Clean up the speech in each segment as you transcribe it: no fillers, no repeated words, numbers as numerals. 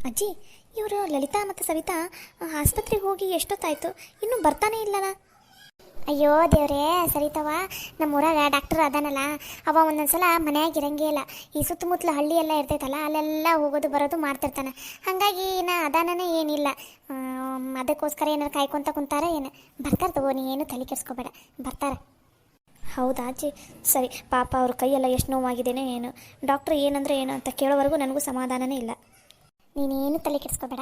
ಅಜ್ಜಿ, ಇವರು ಲಲಿತಾ ಮತ್ತು ಸವಿತಾ ಆಸ್ಪತ್ರೆಗೆ ಹೋಗಿ ಎಷ್ಟೊತ್ತಾಯ್ತು, ಇನ್ನೂ ಬರ್ತಾನೆ ಇಲ್ಲಲ್ಲ? ಅಯ್ಯೋ ದೇವ್ರೇ, ಸರಿತವ. ನಮ್ಮೂರಾಗ ಡಾಕ್ಟರ್ ಅದಾನಲ್ಲ, ಅವ ಒಂದೊಂದ್ಸಲ ಮನ್ಯಾಗ ಇರಂಗೇ ಇಲ್ಲ. ಈ ಸುತ್ತಮುತ್ತಲ ಹಳ್ಳಿ ಎಲ್ಲ ಇರ್ತೈತಲ್ಲ, ಅಲ್ಲೆಲ್ಲ ಹೋಗೋದು ಬರೋದು ಮಾಡ್ತಿರ್ತಾನೆ. ಹಾಗಾಗಿ ನಾ ಅದಾನೇ ಏನಿಲ್ಲ. ಅದಕ್ಕೋಸ್ಕರ ಏನಾರು ಕಾಯ್ಕೊಂತ ಕುಂತಾರ ಏನು. ಬರ್ತಾರೆ ತಗೋ, ನೀ ಏನು ತಲೆ ಕೆಡ್ಸ್ಕೊಬೇಡ, ಬರ್ತಾರೆ. ಹೌದಾ ಅಜ್ಜಿ, ಸರಿ. ಪಾಪ ಅವ್ರ ಕೈಯೆಲ್ಲ ಎಷ್ಟು ನೋವಾಗಿದ್ದೇನೆ ಏನು, ಡಾಕ್ಟ್ರ್ ಏನಂದ್ರೆ ಏನು ಅಂತ ಕೇಳೋವರೆಗೂ ನನಗೂ ಸಮಾಧಾನನೇ ಇಲ್ಲ. ನೀನೇನು ತಲೆ ಕೆಡ್ಸ್ಕೊಬೇಡ,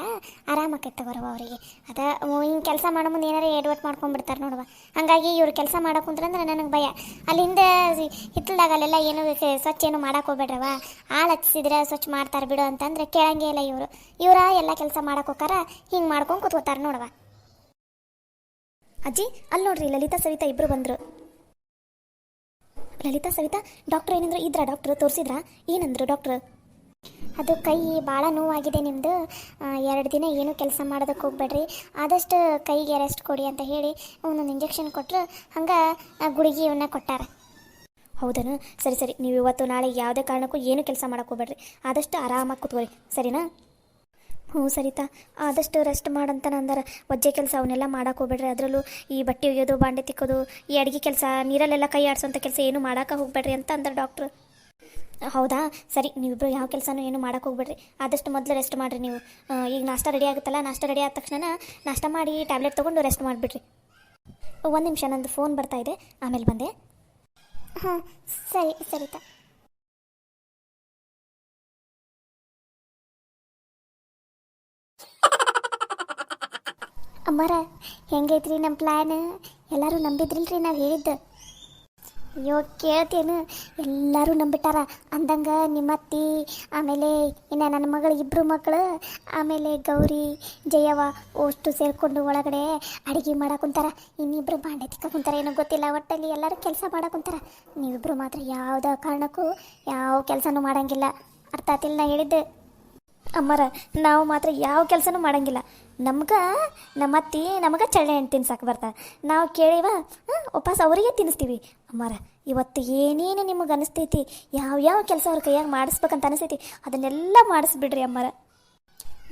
ಆರಾಮಾಕೈತೆ ತಗೋರವ ಅವರಿಗೆ. ಅದ ಹಿಂಗೆ ಕೆಲಸ ಮಾಡೋ ಮುಂದೆ ಏನಾರು ಎಡ್ವರ್ಟ್ ಮಾಡ್ಕೊಂಡ್ಬಿಡ್ತಾರೆ ನೋಡುವ. ಹಾಗಾಗಿ ಇವ್ರು ಕೆಲಸ ಮಾಡೋ ಕುಂತ್ರಂದ್ರೆ ನನಗೆ ಭಯ. ಅಲ್ಲಿಂದ ಹಿತ್ತಲ್ದಾಗ ಅಲ್ಲೆಲ್ಲ ಏನು ಸ್ವಚ್ಛ ಏನು ಮಾಡಕ್ಕೆ ಹೋಗ್ಬೇಡ್ರವ. ಆಳು ಹಚ್ಚಿಸಿದ್ರೆ ಸ್ವಚ್ಛ ಮಾಡ್ತಾರೆ ಬಿಡು ಅಂತಂದ್ರೆ ಕೇಳಂಗೇ ಇಲ್ಲ ಇವರು. ಇವರ ಎಲ್ಲ ಕೆಲಸ ಮಾಡಕ್ಕೆ ಹೋಗಾರ ಹಿಂಗೆ ಮಾಡ್ಕೊಂಡು ಕೂತ್ಕೋತಾರೆ ನೋಡುವ. ಅಜ್ಜಿ, ಅಲ್ಲಿ ನೋಡ್ರಿ, ಲಲಿತಾ ಸವಿತಾ ಇಬ್ಬರು ಬಂದರು. ಲಲಿತಾ ಸವಿತಾ, ಡಾಕ್ಟ್ರ್ ಏನಂದ್ರು? ಇದ್ರಾ ಡಾಕ್ಟ್ರು? ತೋರಿಸಿದ್ರಾ? ಏನಂದ್ರು ಡಾಕ್ಟ್ರು? ಅದು ಕೈ ಭಾಳ ನೋವಾಗಿದೆ ನಿಮ್ಮದು, 2 ದಿನ ಏನೂ ಕೆಲಸ ಮಾಡೋದಕ್ಕೆ ಹೋಗ್ಬೇಡ್ರಿ, ಆದಷ್ಟು ಕೈಗೆ ರೆಸ್ಟ್ ಕೊಡಿ ಅಂತ ಹೇಳಿ ಒಂದೊಂದು ಇಂಜೆಕ್ಷನ್ ಕೊಟ್ಟರು. ಹಂಗೆ ಗುಳಿಗೆ ಇವನ್ನ ಕೊಟ್ಟಾರ. ಹೌದನು? ಸರಿ ಸರಿ, ನೀವು ಇವತ್ತು ನಾಳೆ ಯಾವುದೇ ಕಾರಣಕ್ಕೂ ಏನು ಕೆಲಸ ಮಾಡೋಕೆ ಹೋಗ್ಬೇಡ್ರಿ, ಆದಷ್ಟು ಆರಾಮಾಗಿ ಕೂತ್ಕೊಳ್ಳಿ, ಸರಿನಾ? ಹ್ಞೂ ಸರಿತಾ, ಆದಷ್ಟು ರೆಸ್ಟ್ ಮಾಡಂತ ನಂದರೆ. ಒಜ್ಜೆ ಕೆಲಸ ಅವನ್ನೆಲ್ಲ ಮಾಡೋಕೆ ಹೋಗ್ಬೇಡ್ರಿ. ಅದರಲ್ಲೂ ಈ ಬಟ್ಟೆ ಒಗೆಯೋದು, ಬಾಂಡೆ ತಿಕ್ಕೋದು, ಈ ಅಡುಗೆ ಕೆಲಸ, ನೀರಲ್ಲೆಲ್ಲ ಕೈ ಆಡಿಸೋಂಥ ಕೆಲಸ ಏನು ಮಾಡೋಕೆ ಹೋಗ್ಬೇಡ್ರಿ ಅಂತ ಅಂದ್ರೆ ಡಾಕ್ಟ್ರು. ಹೌದಾ? ಸರಿ, ನೀವಿಬ್ಬರು ಯಾವ ಕೆಲಸನೂ ಏನು ಮಾಡೋಕೆ ಹೋಗ್ಬೇಡ್ರಿ, ಆದಷ್ಟು ಮೊದಲು ರೆಸ್ಟ್ ಮಾಡಿರಿ ನೀವು. ಈಗ ನಾಷ್ಟ ರೆಡಿ ಆಗುತ್ತಲ್ಲ, ನಾಷ್ಟ ರೆಡಿ ಆದ ತಕ್ಷಣ ನಾಷ್ಟ ಮಾಡಿ ಟ್ಯಾಬ್ಲೆಟ್ ತೊಗೊಂಡು ರೆಸ್ಟ್ ಮಾಡಿಬಿಡ್ರಿ. 1 ನಿಮಿಷ, ನಂದು ಫೋನ್ ಬರ್ತಾಯಿದೆ, ಆಮೇಲೆ ಬಂದೆ. ಹಾಂ, ಸರಿ ಸರಿತಾ. ಅಮ್ಮರ, ಹೆಂಗೈತ್ರಿ ನಮ್ಮ ಪ್ಲ್ಯಾನ್? ಎಲ್ಲರೂ ನಂಬಿದ್ರಿಲ್ರಿ ನಾವು ಹೇಳಿದ್ದು? ಅಯ್ಯೋ ಕೇಳ್ತೇನು, ಎಲ್ಲರೂ ನಂಬಿಟ್ಟಾರ. ಅಂದಂಗೆ ನಿಮ್ಮ ಅತ್ತಿ, ಆಮೇಲೆ ಇನ್ನು ನನ್ನ ಮಗಳು 2 ಮಕ್ಕಳು, ಆಮೇಲೆ ಗೌರಿ, ಜಯವ್ವ ಅಷ್ಟು ಸೇರಿಕೊಂಡು ಒಳಗಡೆ ಅಡುಗೆ ಮಾಡಾಕುಂತಾರ. ಇನ್ನಿಬ್ಬರು ಬಾಂಡೆ ತಿಕ್ಕ ಕುಂತಾರ, ಏನೋ ಗೊತ್ತಿಲ್ಲ. ಒಟ್ಟಲ್ಲಿ ಎಲ್ಲರೂ ಕೆಲಸ ಮಾಡಾಕುಂತಾರ. ನೀವಿಬ್ಬರು ಮಾತ್ರ ಯಾವುದೇ ಕಾರಣಕ್ಕೂ ಯಾವ ಕೆಲಸನೂ ಮಾಡೋಂಗಿಲ್ಲ. ಅರ್ಥ ಆತಿಲ್ಲ ನಾ ಹೇಳಿದ್ದೆ? ಅಮ್ಮರ, ನಾವು ಮಾತ್ರ ಯಾವ ಕೆಲಸನೂ ಮಾಡೋಂಗಿಲ್ಲ. ನಮ್ಮ ಅತ್ತಿ ನಮಗೆ ಚಳ್ಳೆ ಹಣ್ಣು ತಿನ್ಸಕ್ಕೆ ಬರ್ತಾರೆ, ನಾವು ಕೇಳಿವ ವಾಪಸ್ ಅವರಿಗೆ ತಿನ್ನಿಸ್ತೀವಿ. ಅಮ್ಮರ, ಇವತ್ತು ಏನೇನು ನಿಮಗೆ ಅನಿಸ್ತೈತಿ, ಯಾವ ಕೆಲಸ ಅವ್ರ ಕೈಯಾಗ ಮಾಡಿಸ್ಬೇಕಂತ ಅನಿಸ್ತೈತಿ, ಅದನ್ನೆಲ್ಲ ಮಾಡಿಸ್ಬಿಡ್ರಿ ಅಮ್ಮರ.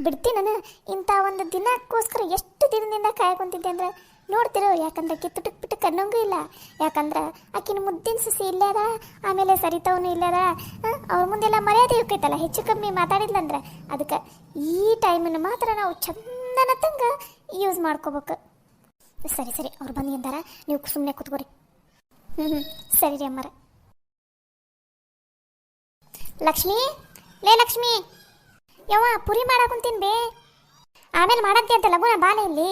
ಬಿಡ್ತೀನಿ ನಾನು. ಇಂಥ ಒಂದು ದಿನಕ್ಕೋಸ್ಕರ ಎಷ್ಟು ದಿನದಿಂದ ಕಾಯ್ಕೊಂತಿದ್ದೆ ಅಂದ್ರೆ ನೋಡ್ತಿರೋ. ಯಾಕಂದ್ರೆ ಆಕೆ ತುಟುಕ್ ಅನ್ನೋಂಗೂ ಇಲ್ಲ. ಯಾಕಂದ್ರೆ ಆಕಿನ ಮುದ್ದಿನ ಸಸಿ ಇಲ್ಲದ, ಆಮೇಲೆ ಸರಿತವನು ಇಲ್ಲದ. ಅವ್ರ ಮುಂದೆಲ್ಲ ಮರ್ಯಾದೆ ಹೋಗ್ತೈತಲ್ಲ, ಹೆಚ್ಚು ಕಮ್ಮಿ ಮಾತಾಡಿದ್ಲಂದ್ರೆ. ಅದಕ್ಕೆ ಈ ಟೈಮನ್ನು ಮಾತ್ರ ನಾವು ಚಂದನ ತಂಗ ಯೂಸ್ ಮಾಡ್ಕೋಬೇಕು. ಸರಿ ಸರಿ, ಅವ್ರು ಬಂದಿದ್ದಾರ, ನೀವು ಸುಮ್ಮನೆ ಕೂತ್ಕೋರಿ. ಸರಿ ರೀ ಅಮ್ಮರ. ಲಕ್ಷ್ಮಿ, ಲೇ ಲಕ್ಷ್ಮಿ, ಯವ್ವ ಪುರಿ ಮಾಡಾಕುಂತೀನಿ ಬೇ, ಆಮೇಲೆ ಮಾಡಂತೆ ಅಂತ ಲಗುನ ಬಾಲೆ ಇಲ್ಲಿ.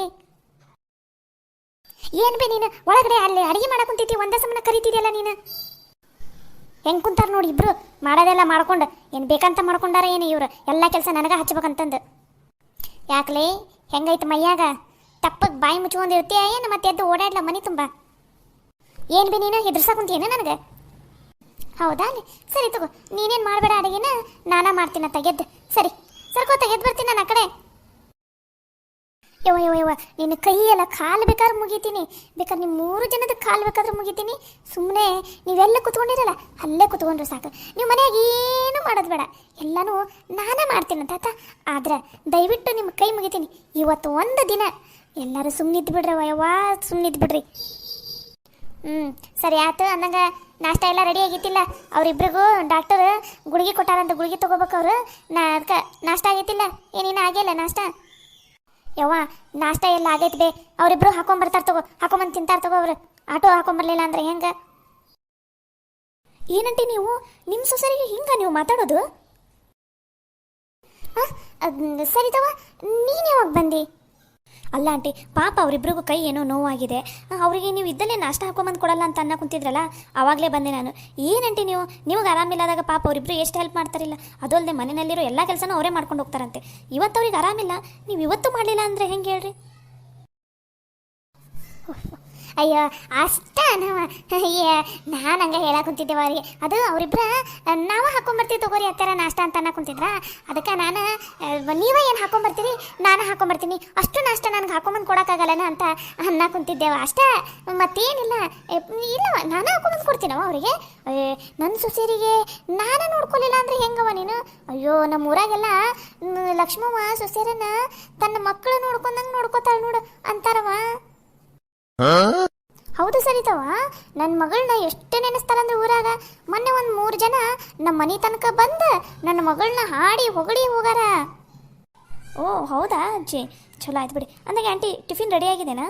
ಏನು ಬೇ ನೀನು ಒಳಗಡೆ ಅಲ್ಲಿ ಅಡುಗೆ ಮಾಡಾಕುಂತೈತಿ, ಒಂದೇ ಸಮನ ಕರಿತಿದ್ಯಲ್ಲ ನೀನು. ಹೆಂಗೆ ಕುಂತಾರ ನೋಡಿ ಇಬ್ರು, ಮಾಡೋದೆಲ್ಲ ಮಾಡ್ಕೊಂಡು. ಏನು ಬೇಕಂತ ಮಾಡ್ಕೊಂಡಾರ ಏನು ಇವ್ರು? ಎಲ್ಲ ಕೆಲಸ ನನಗೆ ಹಚ್ಬೇಕಂತಂದು. ಯಾಕಲೇ, ಹೆಂಗೈತೆ ಮೈಯಾಗ? ತಪ್ಪಗೆ ಬಾಯಿ ಮುಚ್ಕೊಂಡಿರ್ತೀಯ ಏನು? ಮತ್ತೆ ಎದ್ದು ಓಡಾಡ್ಲ ಮನೆ ತುಂಬ? ಏನು ಬಿ ನೀನು ಹೆದರ್ಸಾಕುಂತೀಯೇನು ನನಗೆ? ಹೌದಾ? ಸರಿ ತಗೋ, ನೀನೇನು ಮಾಡಬೇಡ, ಅಡುಗೆನ ನಾನಾ ಮಾಡ್ತೀನ. ತೆಗೆದ್ದು ಸರಿ ಸರ್ಕೋ, ತೆಗೆದ್ದು ಬರ್ತೀನಿ ನಾನು ಆ ಕಡೆ. ಯವ್ವ ನಿನ್ನ ಕೈಯೆಲ್ಲ ಕಾಲು ಬೇಕಾದ್ರೆ ಮುಗಿತೀನಿ, ಬೇಕಾದ್ರೆ ನಿಮ್ಮ 3 ಜನದ ಕಾಲು ಬೇಕಾದ್ರೆ ಮುಗಿತೀನಿ. ಸುಮ್ಮನೆ ನೀವೆಲ್ಲ ಕುತ್ಕೊಂಡಿರಲ್ಲ, ಅಲ್ಲೇ ಕುತ್ಕೊಂಡ್ರೆ ಸಾಕು. ನೀವು ಮನೆಯಾಗ ಏನು ಮಾಡೋದು ಬೇಡ, ಎಲ್ಲನೂ ನಾನೇ ಮಾಡ್ತೀನಿ ತಾತ. ಆದ್ರೆ ದಯವಿಟ್ಟು ನಿಮ್ಮ ಕೈ ಮುಗಿತೀನಿ ಇವತ್ತು ಒಂದು ದಿನ. ಎಲ್ಲರೂ ಸುಮ್ಮನಿದ್ದು ಬಿಡ್ರಿ ಯವ್ವ, ಸುಮ್ಮನಿದ್ದು ಬಿಡ್ರಿ. ಸರಿ ಆಯ್ತು. ಅಂದಂಗೆ ನಾಷ್ಟ ಎಲ್ಲ ರೆಡಿ ಆಗೈತಿಲ್ಲ? ಅವರಿಬ್ರಿಗೂ ಡಾಕ್ಟರ್ ಗುಳಿಗೆ ಕೊಟ್ಟಾರಂತ, ಗುಳಿಗೆ ತೊಗೋಬೇಕು ಅವರು. ಅದಕ್ಕೆ ನಾಷ್ಟ ಆಗೈತಿಲ್ಲ? ಏನೇನು ಆಗಿಲ್ಲ ನಾಷ್ಟ? ಯವ್ವ ನಾಷ್ಟ ಎಲ್ಲ ಆಗೈತಿ ಬೇ, ಅವರಿಬ್ರು ಹಾಕೊಂಬರ್ತಾರೆ ತಗೋ, ಹಾಕೊಂಬಂದು ತಿಂತಾರೆ ತಗೋ. ಅವರು ಆಟೋ ಹಾಕೊಂಬರ್ಲಿಲ್ಲ ಅಂದ್ರೆ ಹೆಂಗೆ? ಏನಂటే ನೀವು ನಿಮ್ಮ ಸೊಸರಿಗೆ ಹಿಂಗ ನೀವು ಮಾತಾಡೋದು? ಸರಿ ತಗೋ, ನೀನು ಯಾವಾಗ ಬಂದಿ? ಅಲ್ಲ ಆಂಟಿ, ಪಾಪ ಅವರಿಬ್ರಿಗೂ ಕೈ ಏನೋ ನೋವಾಗಿದೆ, ಅವರಿಗೆ ನೀವು ಇದ್ದಲ್ಲೇ ನಾಷ್ಟ ಹಾಕೊಂಬಂದು ಕೊಡಲ್ಲ ಅಂತ ಅನ್ನ ಕುಂತಿದ್ರಲ್ಲ, ಆವಾಗಲೇ ಬಂದೆ ನಾನು. ಏನಂಟಿ ನೀವು, ನಿಮಗೆ ಆರಾಮಿಲ್ಲದಾಗ ಪಾಪ ಅವರಿಬ್ರು ಎಷ್ಟು ಹೆಲ್ಪ್ ಮಾಡ್ತಾರಿಲ್ಲ. ಅದು ಅಲ್ಲದೆ ಮನೆಯಲ್ಲಿರೋ ಎಲ್ಲ ಕೆಲಸನೂ ಅವರೇ ಮಾಡ್ಕೊಂಡು ಹೋಗ್ತಾರಂತೆ. ಇವತ್ತು ಅವ್ರಿಗೆ ಆರಾಮಿಲ್ಲ, ನೀವು ಇವತ್ತು ಮಾಡಲಿಲ್ಲ ಅಂದರೆ ಹೆಂಗೆ ಹೇಳ್ರಿ? ಅಯ್ಯೋ ಅಷ್ಟ ನಾನು ಹಂಗೆ ಹೇಳಕ್ ಕುಂತಿದ್ದೇವ ಅವ್ರಿಗೆ ಅದು ಅವರಿಬ್ರ ನಾವು ಹಾಕೊಂಬರ್ತೀವಿ ತಗೋರಿ ಅತ್ತಾರ ನಾಷ್ಟ ಅಂತ ಅನ್ನಕ್ ಕುಂತಿದ್ರ ಅದಕ್ಕೆ ನಾನು ನೀವೇ ಏನು ಹಾಕೊಂಬರ್ತೀರಿ ನಾನು ಹಾಕೊಂಬರ್ತೀನಿ ಅಷ್ಟು ನಾಷ್ಟ ನನಗೆ ಹಾಕೊಂಬಂದು ಕೊಡೋಕ್ಕಾಗಲ್ಲನ ಅಂತ ಅನ್ನಕ್ ಕುಂತಿದ್ದೇವ ಅಷ್ಟೇ ಮತ್ತೇನಿಲ್ಲ ಇಲ್ಲ ನಾನು ಹಾಕೊಂಬಂದು ಕೊಡ್ತೀನವ ಅವರಿಗೆ ನನ್ನ ಸೊಸೆಯರಿಗೆ ನಾನು ನೋಡ್ಕೊಲಿಲ್ಲ ಅಂದ್ರೆ ಹೆಂಗವ ನೀನು ಅಯ್ಯೋ ನಮ್ಮ ಊರಾಗೆಲ್ಲ ಲಕ್ಷ್ಮವ್ವ ಸೊಸೆಯರನ್ನ ತನ್ನ ಮಕ್ಕಳು ನೋಡ್ಕೊಂಡಂಗೆ ನೋಡ್ಕೋತಾಳ ನೋಡು ಅಂತಾರವ ಹೌದು ಸರಿತವ ನನ್ನ ಮಗಳನ್ನ ಎಷ್ಟು ನೆನೆಸ್ತಾರಂದ್ರೆ ಊರಾಗ ಮೊನ್ನೆ ಒಂದು 3 ಜನ ನಮ್ಮ ಮನೆ ತನಕ ಬಂದ ನನ್ನ ಮಗಳನ್ನ ಹಾಡಿ ಹೊಗಳಿ ಹೋಗಾರ. ಓ ಹೌದಾ ಅಜ್ಜಿ, ಚಲೋ ಆಯ್ತು ಬಿಡಿ. ಅಂದಾಗೆ ಆಂಟಿ ಟಿಫಿನ್ ರೆಡಿ ಆಗಿದೆನಾ?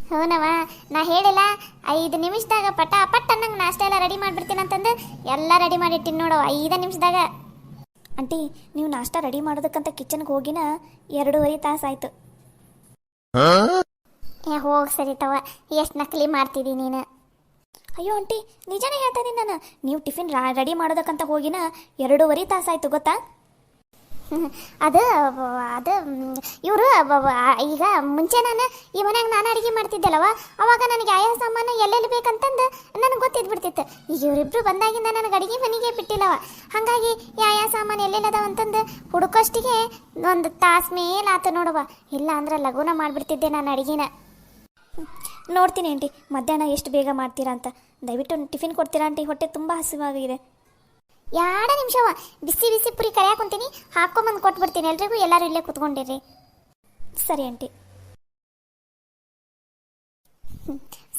ಹೂನವ, ನಾ ಹೇಳಿಲ್ಲ 5 ನಿಮಿಷದಾಗ ಪಟ ಅನ್ನಂಗೆ ನಾಷ್ಟ ಎಲ್ಲ ರೆಡಿ ಮಾಡಿಬಿಡ್ತೀನಿ ಅಂತಂದು ಎಲ್ಲ ರೆಡಿ ಮಾಡಿಟ್ಟಿನಿ ನೋಡವ 5 ನಿಮಿಷದಾಗ. ಆಂಟಿ ನೀವು ನಾಷ್ಟ ರೆಡಿ ಮಾಡೋದಕ್ಕಂತ ಕಿಚನ್ಗೆ ಹೋಗಿನ 2.5 ತಾಸು ಆಯ್ತು. ಹೋಗಿ ಸರಿತವ, ಎಷ್ಟು ನಕಲಿ ಮಾಡ್ತಿದ್ದಿ ನೀನು. ಅಯ್ಯೋ ಆಂಟಿ ನಿಜಾನೇ ಹೇಳ್ತಾ ಇದ್ದೀನಿ ನಾನು, ನೀವು ಟಿಫಿನ್ ರೆಡಿ ಮಾಡೋದಕ್ಕಂತ ಹೋಗಿನ 2.5 ತಾಸು ಆಯ್ತು ಗೊತ್ತಾ. ಅದು ಅದು ಇವರು ಈಗ ಮುಂಚೆ ನಾನು ಈ ಮನ್ಯಾಗ ನಾನು ಅಡುಗೆ ಮಾಡ್ತಿದ್ದೆಲ್ಲವ, ಅವಾಗ ನನಗೆ ಯಾವ ಸಾಮಾನು ಎಲ್ಲೆಲ್ಲಿ ಬೇಕಂತಂದು ನನಗೆ ಗೊತ್ತಿದ್ಬಿಡ್ತಿತ್ತು. ಈಗ ಇವರಿಬ್ರು ಬಂದಾಗಿಂದ ನನಗೆ ಅಡುಗೆ ಮನೆಗೆ ಬಿಟ್ಟಿಲ್ಲವ, ಹಾಗಾಗಿ ಯಾವ ಸಾಮಾನು ಎಲ್ಲೆಲ್ಲಿ ಅದಾವ ಅಂತಂದು ಹುಡುಕೋಷ್ಟಿಗೆ 1 ತಾಸು ಮೇಲೆ ಆತು ನೋಡುವ. ಇಲ್ಲ ಅಂದ್ರೆ ಲಘುನ ಮಾಡಿಬಿಡ್ತಿದ್ದೆ ನಾನು ಅಡುಗೆನ. ನೋಡ್ತೀನಿ ಆಂಟಿ ಮಧ್ಯಾಹ್ನ ಎಷ್ಟು ಬೇಗ ಮಾಡ್ತೀರಾ ಅಂತ. ದಯವಿಟ್ಟು ಟಿಫಿನ್ ಕೊಡ್ತೀರಾ ಆಂಟಿ, ಹೊಟ್ಟೆ ತುಂಬ ಹಸಿವಾಗಿದೆ. 2 ನಿಮಿಷವ, ಬಿಸಿ ಬಿಸಿ ಪುರಿ ಕರಿಯಾಕೊಂತೀನಿ, ಹಾಕೊಂಬಂದು ಕೊಟ್ಬಿಡ್ತೀನಿ ಎಲ್ರಿಗೂ. ಎಲ್ಲರೂ ಇಲ್ಲೇ ಕುತ್ಕೊಂಡಿರಿ. ಸರಿ ಆಂಟಿ.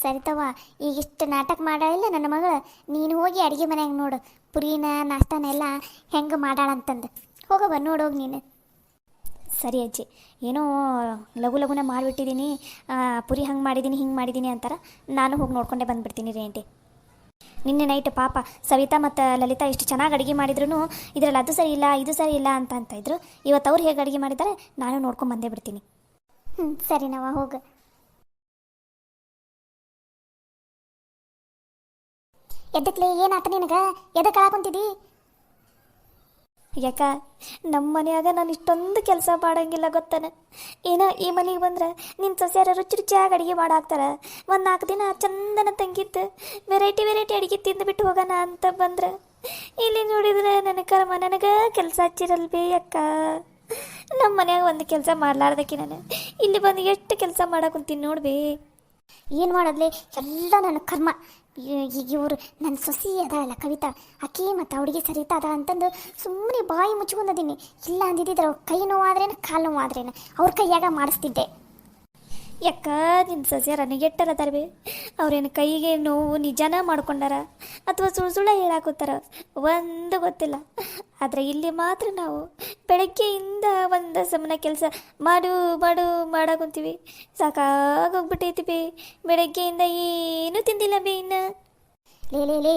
ಸರಿತವ, ಈಗಿಷ್ಟು ನಾಟಕ ಮಾಡಿಲ್ಲ ನನ್ನ ಮಗಳು. ನೀನು ಹೋಗಿ ಅಡುಗೆ ಮನ್ಯಾಗ ನೋಡು ಪುರಿನ ನಾಷ್ಟಾನೆಲ್ಲ ಹೆಂಗೆ ಮಾಡಾಳಂತಂದು. ಹೋಗವ ನೋಡೋಗಿ ನೀನು. ಸರಿ ಅಜ್ಜಿ, ಏನೋ ಲಘುನ ಮಾಡಿಬಿಟ್ಟಿದ್ದೀನಿ, ಪುರಿ ಹಂಗೆ ಮಾಡಿದ್ದೀನಿ ಹಿಂಗೆ ಮಾಡಿದ್ದೀನಿ ಅಂತಾರೆ. ನಾನು ಹೋಗಿ ನೋಡ್ಕೊಂಡೆ ಬಂದುಬಿಡ್ತೀನಿ ರೀ ಆಂಟಿ. ನಿನ್ನೆ ನೈಟ್ ಪಾಪ ಸವಿತಾ ಮತ್ತು ಲಲಿತಾ ಎಷ್ಟು ಚೆನ್ನಾಗಿ ಅಡುಗೆ ಮಾಡಿದ್ರು ಇದರಲ್ಲಿ ಅದು ಸರಿ ಇಲ್ಲ ಇದು ಸರಿ ಇಲ್ಲ ಅಂತ ಇದ್ರು. ಇವತ್ತು ಅವ್ರು ಹೇಗೆ ಅಡುಗೆ ಮಾಡಿದ್ದಾರೆ ನಾನು ನೋಡ್ಕೊಂಡು ಬಂದೇ ಬಿಡ್ತೀನಿ. ಸರಿ ನಾವ ಹೋಗು. ಎದ್ದಕ್ಲೆ ಏನಾತ ನಿನಗೆ? ಎದಕ್ಕೆ ಕಳಾಕೊಂತಿದ್ದಿ? ಯಾಕ ನಮ್ಮ ಮನೆಯಾಗ ನಾನು ಇಷ್ಟೊಂದು ಕೆಲಸ ಮಾಡಂಗಿಲ್ಲ ಗೊತ್ತಾನೆ. ಏನೋ ಈ ಮನೆಗೆ ಬಂದ್ರೆ ನಿನ್ನ ಸೊಸೆಯರ ರುಚಿಯಾಗಿ ಅಡುಗೆ ಮಾಡಾಕ್ತಾರೆ. 1-4 ದಿನ ಚಂದನ ತಂಗಿತ್ತು ವೆರೈಟಿ ಅಡುಗೆ ತಿಂದುಬಿಟ್ಟು ಹೋಗೋಣ ಅಂತ ಬಂದ್ರೆ ಇಲ್ಲಿ ನೋಡಿದ್ರೆ ನನಗೆ ಕೆಲಸ ಹಚ್ಚಿರಲ್ಬೇ ಅಕ್ಕ. ನಮ್ಮ ಮನ್ಯಾಗ ಒಂದು ಕೆಲಸ ಮಾಡ್ಲಾರ್ದಕ್ಕೆ ನಾನು ಇಲ್ಲಿ ಬಂದು ಎಷ್ಟು ಕೆಲಸ ಮಾಡಾಕುಂತೀನಿ ನೋಡ್ಬೇ. ಏನು ಮಾಡೋದ್ಲಿ, ಎಲ್ಲ ನನ್ನ ಕರ್ಮ. ಈಗ ಇವರು ನನ್ನ ಸೊಸಿ ಅದ ಅಲ್ಲ ಕವಿತಾ, ಆಕೆ ಮತ್ತು ಅವಳಿಗೆ ಸರಿತಾ ಅದ ಅಂತಂದು ಸುಮ್ಮನೆ ಬಾಯಿ ಮುಚ್ಕೊಂಡದೀನಿ. ಇಲ್ಲ ಅಂದಿದ್ದಿದ್ರೆ ಕೈ ನೋವಾದ್ರೇನು ಕಾಲು ನೋವಾದ್ರೇನು ಅವ್ರ ಕೈಯಾಗ ಮಾಡಿಸ್ತಿದ್ದೆ. ಯಾಕ ನಿನ್ನ ಸಸ್ಯರ ನೆಗೆಟ್ಟರ ತರಬೇ? ಅವ್ರೇನು ಕೈಗೆ ನೋವು ನಿಜಾನ ಮಾಡ್ಕೊಂಡಾರ ಅಥವಾ ಸುಳ್ಳು ಹೇಳಾಕೋತಾರ ಒಂದು ಗೊತ್ತಿಲ್ಲ. ಆದರೆ ಇಲ್ಲಿ ಮಾತ್ರ ನಾವು ಬೆಳಗ್ಗೆಯಿಂದ ಒಂದು ಸಮನ ಕೆಲಸ ಮಾಡಾಕೊಂತೀವಿ. ಸಾಕಾಗೋಗ್ಬಿಟ್ಟೈತಿ ಬೇ. ಬೆಳಗ್ಗೆಯಿಂದ ಏನೂ ತಿಂದಿಲ್ಲ ಬೇ. ಇನ್ನು ಲೇ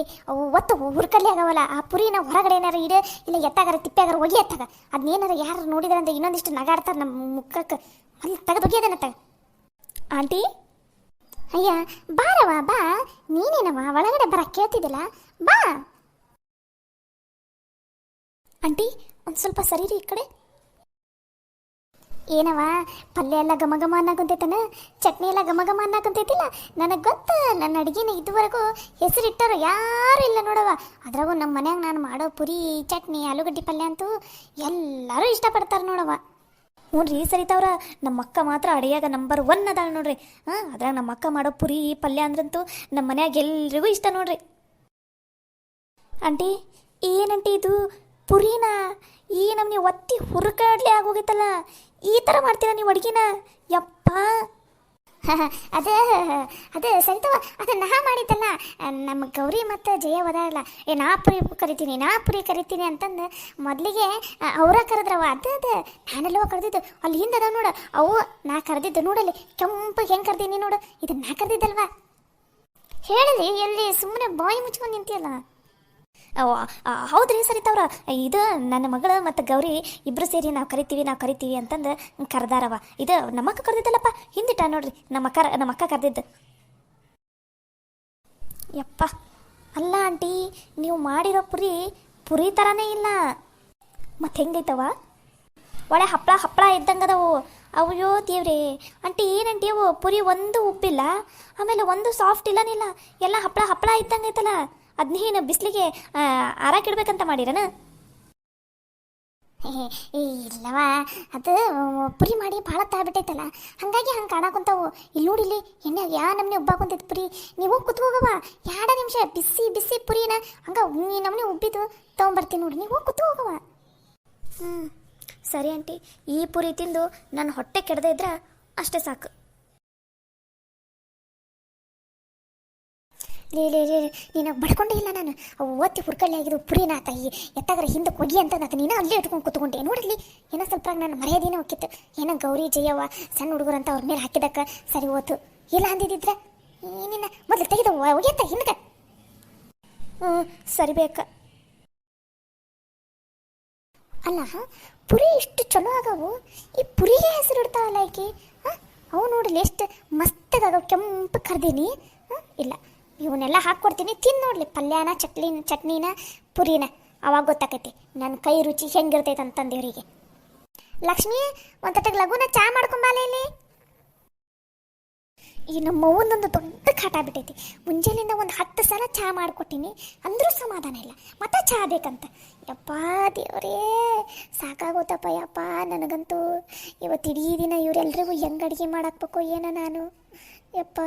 ಒತ್ತು ಹುರ್ಕಲ್ಲಿ ಆಗವಲ್ಲ ಆ ಪುರಿನ ಹೊರಗಡೆ ಏನಾರು ಇಡೆ, ಇಲ್ಲ ಎತ್ತಾಗಾರ ತಿಪ್ಪಾಗಾರ ಒಗಿ ಎತ್ತಾಗ. ಅದನ್ನೇನಾರು ಯಾರು ನೋಡಿದ್ರಂತ ಇನ್ನೊಂದಿಷ್ಟು ನಗಾಡ್ತಾರೆ ನಮ್ಮ ಮುಖಕ್ಕೆ. ಅಲ್ಲಿ ತೆಗೆದು ಒಗಿಯೋದನ್ನ ತಗ. ಆಂಟಿ ಅಯ್ಯ ಬಾರವ ಬಾ, ನೀನೇನವ ಒಳಗಡೆ ಬರ ಕೇಳ್ತಿದ್ದಿಲ್ಲ, ಬಾ. ಆಂಟಿ ಒಂದು ಸ್ವಲ್ಪ ಸರಿರಿ ಈ ಕಡೆ. ಏನವ ಪಲ್ಯ ಎಲ್ಲ ಘಮ ಅನ್ನಕುಂತೈತನ, ಚಟ್ನಿ ಎಲ್ಲ ಘಮ ಅನ್ನಕುಂತೈತಿಲ್ಲ. ನನಗೆ ಗೊತ್ತ, ನನ್ನ ಅಡುಗೆನ ಇದುವರೆಗೂ ಹೆಸರಿಟ್ಟರು ಯಾರು ಇಲ್ಲ ನೋಡವ. ಅದ್ರಾಗೂ ನಮ್ಮ ಮನ್ಯಾಗ ನಾನು ಮಾಡೋ ಪುರಿ ಚಟ್ನಿ ಆಲೂಗಡ್ಡೆ ಪಲ್ಯ ಅಂತೂ ಎಲ್ಲರೂ ಇಷ್ಟಪಡ್ತಾರೆ ನೋಡವ. ಹ್ಞೂ ರೀ ಸರಿತಾವ್ರ, ನಮ್ಮ ಅಕ್ಕ ಮಾತ್ರ ಅಡಿಯಾಗ ನಂಬರ್ 1 ಅದಾಳ ನೋಡ್ರಿ. ಅದ್ರಾಗ ನಮ್ಮ ಅಕ್ಕ ಮಾಡೋ ಪುರಿ ಪಲ್ಯ ಅಂದ್ರಂತೂ ನಮ್ಮ ಮನ್ಯಾಗ ಎಲ್ರಿಗೂ ಇಷ್ಟ ನೋಡ್ರಿ. ಆಂಟಿ ಏನಂಟಿ ಇದು ಪುರಿನ ಈ ನಮ್ಗೆ ಒತ್ತಿ ಹುರ್ಕಾಡ್ಲಿ ಆಗೋಗಿತ್ತಲ್ಲ, ಈ ಥರ ಮಾಡ್ತೀರಾ ನೀವು ಅಡುಗೆನ? ಯಪ್ಪ ಅದು ಸರಿತವ, ಅದು ನಾ ಮಾಡಿದ್ದಲ್ಲ. ನಮ್ಮ ಗೌರಿ ಮತ್ತು ಜಯ ಒದಾರಲ್ಲ, ನಾ ಪುರಿ ಕರಿತೀನಿ ಅಂತಂದು ಮೊದಲಿಗೆ ಅವರ ಕರೆದ್ರವ. ಅದು ನಾನೆಲ್ಲವ ಕರೆದಿದ್ದು, ಅಲ್ಲಿ ಹಿಂದೆ ಅದಾವ ನೋಡು ಅವು. ನಾ ಕರೆದಿದ್ದು ನೋಡಲ್ಲಿ ಕೆಂಪಗೆ ಹೆಂಗೆ ಕರೆದೀನಿ ನೋಡು, ಇದನ್ನ ನಾ ಕರೆದಿದ್ದಲ್ವಾ? ಹೇಳಲಿ ಎಲ್ಲಿ ಸುಮ್ಮನೆ ಬಾಯಿ ಮುಚ್ಕೊಂಡು ನಿಂತಿಯಲ್ಲ. ಹೌದ್ರಿ ಸರಿತವ್ರ, ಇದು ನನ್ನ ಮಗಳು ಮತ್ತು ಗೌರಿ ಇಬ್ಬರು ಸೇರಿ ನಾವು ಕರಿತೀವಿ ಅಂತಂದು ಕರೆದಾರವ. ಇದು ನಮ್ಮಕ್ಕ ಕರೆದಿದ್ದಲ್ಲಪ್ಪ, ಹಿಂದಿಟ್ಟ ನೋಡ್ರಿ ನಮ್ಮ ಅಕ್ಕ ಕರೆದಿದ್ದು. ಯಪ್ಪ ಅಲ್ಲ ಆಂಟಿ, ನೀವು ಮಾಡಿರೋ ಪುರಿ ಥರನೇ ಇಲ್ಲ. ಮತ್ತು ಹೆಂಗೈತವ? ಒಳ್ಳೆ ಹಪ್ಪಳ ಇದ್ದಂಗೆ ಅದಾವು. ಅಯ್ಯೋ ದೇವ್ರೇ, ಆಂಟಿ ಏನಂಟಿ ಅವು ಪುರಿ ಒಂದು ಉಪ್ಪಿಲ್ಲ, ಆಮೇಲೆ ಒಂದು ಸಾಫ್ಟ್ ಇಲ್ಲನಿಲ್ಲ, ಎಲ್ಲ ಹಪ್ಪಳ ಹಪ್ಪಳ ಇದ್ದಂಗೆ ಐತಲ್ಲ. ಅದನ್ನೇನು ಬಿಸಿಲಿಗೆ ಆರಾಕಿಡ್ಬೇಕಂತ ಮಾಡಿರನ? ಇಲ್ಲವ, ಅದು ಪುರಿ ಮಾಡಿ ಭಾಳ ತಾಬಿಟ್ಟೈತಲ್ಲ, ಹಾಗಾಗಿ ಹಂಗೆ ಕಾಣಾಕುಂತಾವು. ಇಲ್ಲಿ ನೋಡಿಲ್ಲಿ ಎಣ್ಣೆ ಯಾ ನಮ್ನೆ ಉಬ್ಬಾಕುಂತೈತೆ ಪುರಿ. ನೀವು ಕೂತ್ಕೋಗವ, 2 ನಿಮಿಷ ಬಿಸಿ ಬಿಸಿ ಪುರಿನ ಹಂಗೆ ನಮ್ಮನೆ ಉಬ್ಬಿದ್ದು ತೊಗೊಂಬರ್ತೀನಿ ನೋಡಿ, ನೀವು ಕೂತ್ಕೋಗವ. ಸರಿ ಆಂಟಿ, ಈ ಪುರಿ ತಿಂದು ನನ್ನ ಹೊಟ್ಟೆ ಕೆಡದೇ ಇದ್ರೆ ಅಷ್ಟೇ ಸಾಕು. ಲೇ ನೀನು ಬಡ್ಕೊಂಡೇ ಇಲ್ಲ ನಾನು. ಅವು ಓದ್ತಿ ಹುರ್ಕಳ್ಳಿ ಆಗಿದ್ದು ಪುರಿನ ತಾಯಿ ಎತ್ತಾಗ್ರೆ ಹಿಂದೆ ಕೊಗಿ ಅಂತ ನಾನು ನೀನು ಅಲ್ಲೇ ಇಟ್ಕೊಂಡು ಕೂತ್ಕೊಂಡೆ. ನೋಡಲಿ ಏನೋ ಸ್ವಲ್ಪ ನಾನು ಮರ್ಯಾದಿನೇ ಹೋಗಿತ್ತು. ಏನೋ ಗೌರಿ ಜಯವ್ವ ಸಣ್ಣ ಹುಡುಗರಂತ ಅವ್ರ ಮೇಲೆ ಹಾಕಿದಕ್ಕೆ ಸರಿ ಹೋತು. ಇಲ್ಲ ಅಂದಿದ್ದಿದ್ರೆ ಏನಿನ್ನ ಮೊದಲು ತೆಗೆದು ಒಗೆತ್ತ ಹಿಂದೆ. ಸರಿ ಬೇಕಾ. ಅಲ್ಲ ಪುರಿ ಇಷ್ಟು ಚಲೋ ಆಗವು, ಈ ಪುರಿಗೆ ಹೆಸರು ಇಡ್ತಾವಲ್ಲ ಈಕಿ. ಅವು ನೋಡಲಿ ಎಷ್ಟು ಮಸ್ತಾಗವು, ಕೆಂಪು ಕರ್ದೀನಿ. ಇಲ್ಲ ಇವನ್ನೆಲ್ಲ ಹಾಕ್ಕೊಡ್ತೀನಿ, ತಿಂದು ನೋಡ್ಲಿ ಪಲ್ಯನ ಚಟ್ನಿನ ಪುರಿನ, ಅವಾಗ ಗೊತ್ತಾಕೈತಿ ನನ್ನ ಕೈ ರುಚಿ ಹೆಂಗಿರ್ತೈತೆ ಅಂತಂದೇವ್ರಿಗೆ. ಲಕ್ಷ್ಮಿ, ಒಂದಟ್ಟಗೆ ಲಘುನ ಚಾ ಮಾಡ್ಕೊಂಬಾಲೆ ಇಲ್ಲಿ. ಈ ನಮ್ಮ ಅವ್ವನೊಂದು ದೊಡ್ಡ ಕಾಟ ಬಿಟ್ಟೈತಿ. ಮುಂಜಾನೆಯಿಂದ ಒಂದು 10 ಸಲ ಚಾ ಮಾಡಿಕೊಟ್ಟಿನಿ, ಅಂದರೂ ಸಮಾಧಾನ ಇಲ್ಲ, ಮತ್ತೆ ಚಾ ಬೇಕಂತ. ಯಪ್ಪ ದೇವರೇ, ಸಾಕಾಗೋತಪ್ಪ ಯಪ್ಪ ನನಗಂತೂ. ಇವತ್ತು ಇಡೀ ದಿನ ಇವರೆಲ್ರಿಗೂ ಹೆಂಗೆ ಅಡುಗೆ ಮಾಡಾಕ್ಬೇಕು ಏನೋ ನಾನು. ಯಪ್ಪ